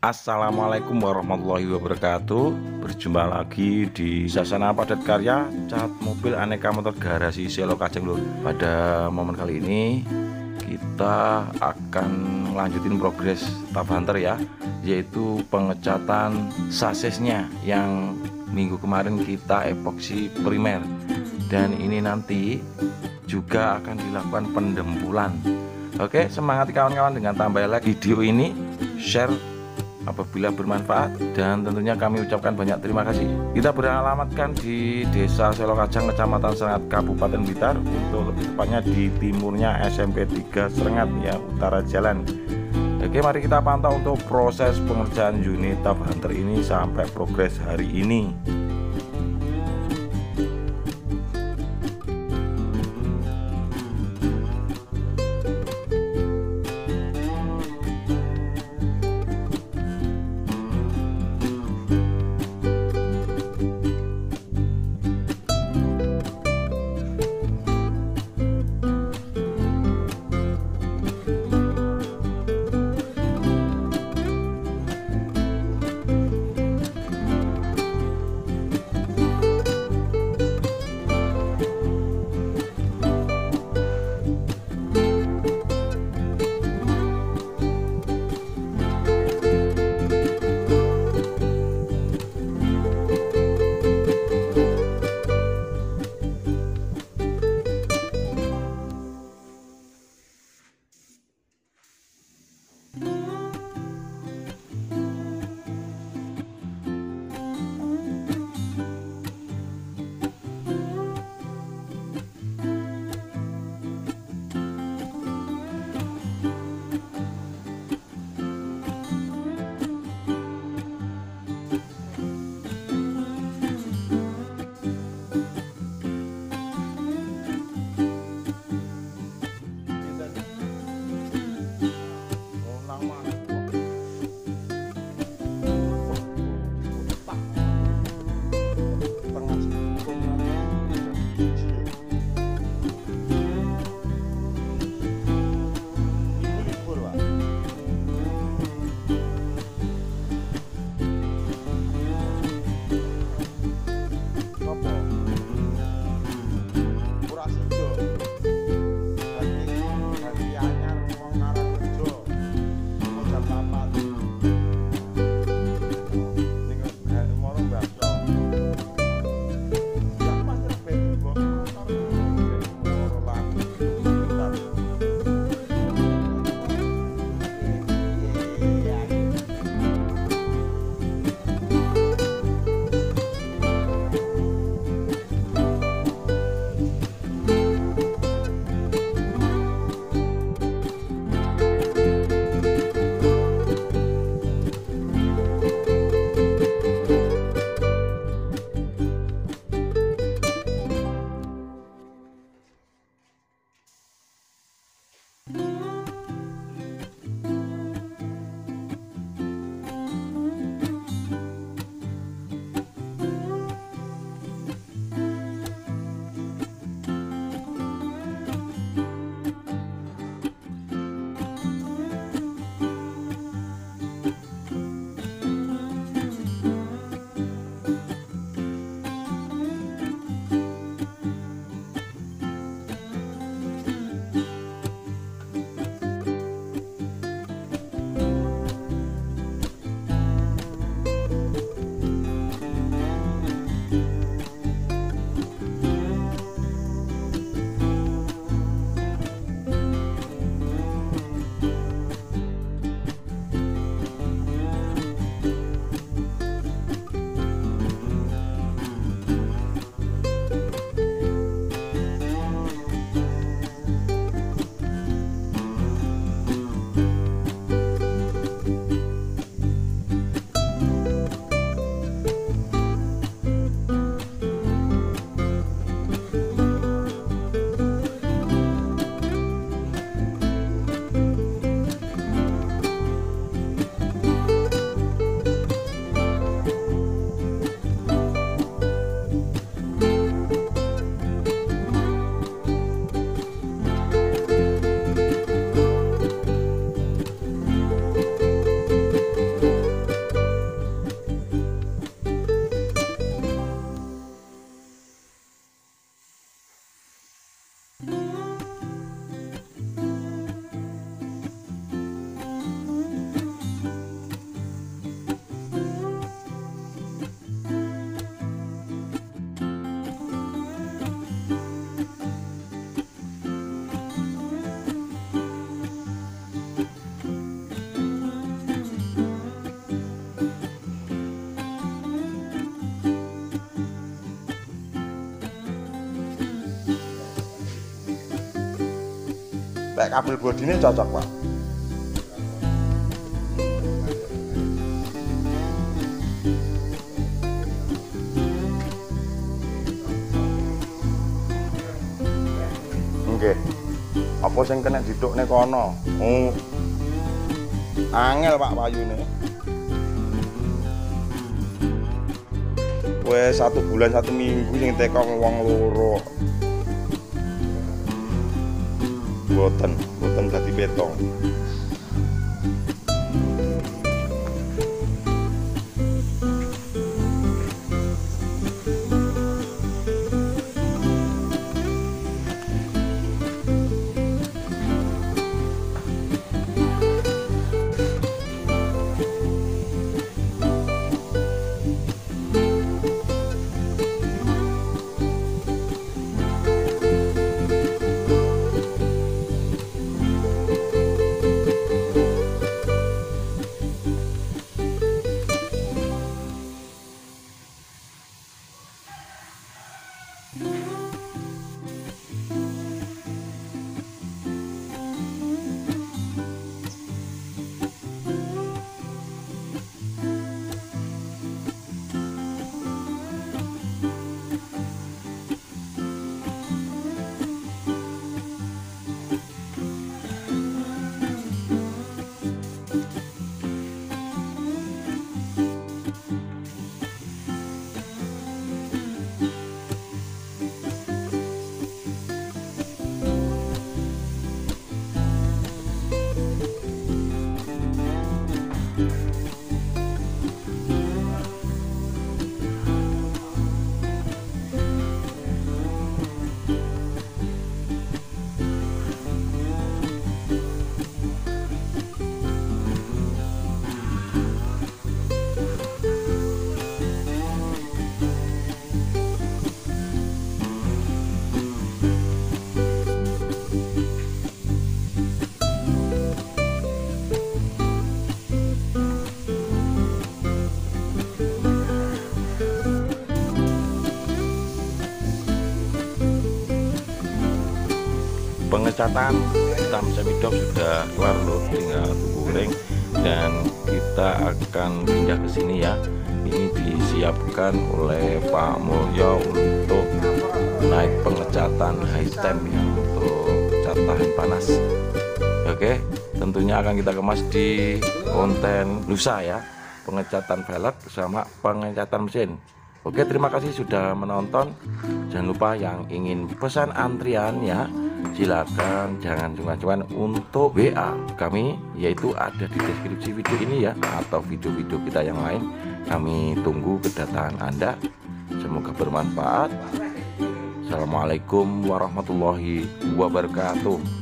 Assalamualaikum warahmatullahi wabarakatuh. Berjumpa lagi di Sasana Padat Karya Cat Mobil Aneka Motor Garasi Selokajang lho. Pada momen kali ini kita akan melanjutin progres tahap hunter ya, yaitu pengecatan sasisnya yang minggu kemarin kita epoksi primer, dan ini nanti juga akan dilakukan pendempulan. Oke, semangat kawan-kawan dengan tambah like video ini, share apabila bermanfaat, dan tentunya kami ucapkan banyak terima kasih. Kita beralamatkan di Desa Selokajang, Kecamatan Srengat, Kabupaten Blitar, untuk lebih tepatnya di Timurnya SMP 3 Srengat ya, Utara jalan. Oke, mari kita pantau untuk proses pengerjaan unit tahap hunter ini sampai progres hari ini. lek kabel bodine cocok Pak. Nggih. Apa sing kena didukne kono? Oh. Angel Pak payune. Wes 1 bulan 1 minggu sing teko wong loro. Boten dadi betong. Pengecatan hitam semidop sudah kelar loh, tinggal goreng dan kita akan pindah ke sini ya. Ini disiapkan oleh Pak Mulyo untuk naik pengecatan high temp ya, untuk cat tahan panas. Oke, tentunya akan kita kemas di konten lusa ya, pengecatan velg sama pengecatan mesin. Oke, terima kasih sudah menonton. Jangan lupa yang ingin pesan antrian ya, silakan, jangan cuma-cuma untuk WA kami, yaitu ada di deskripsi video ini ya, atau video-video kita yang lain. Kami tunggu kedatangan Anda. Semoga bermanfaat. Assalamualaikum warahmatullahi wabarakatuh.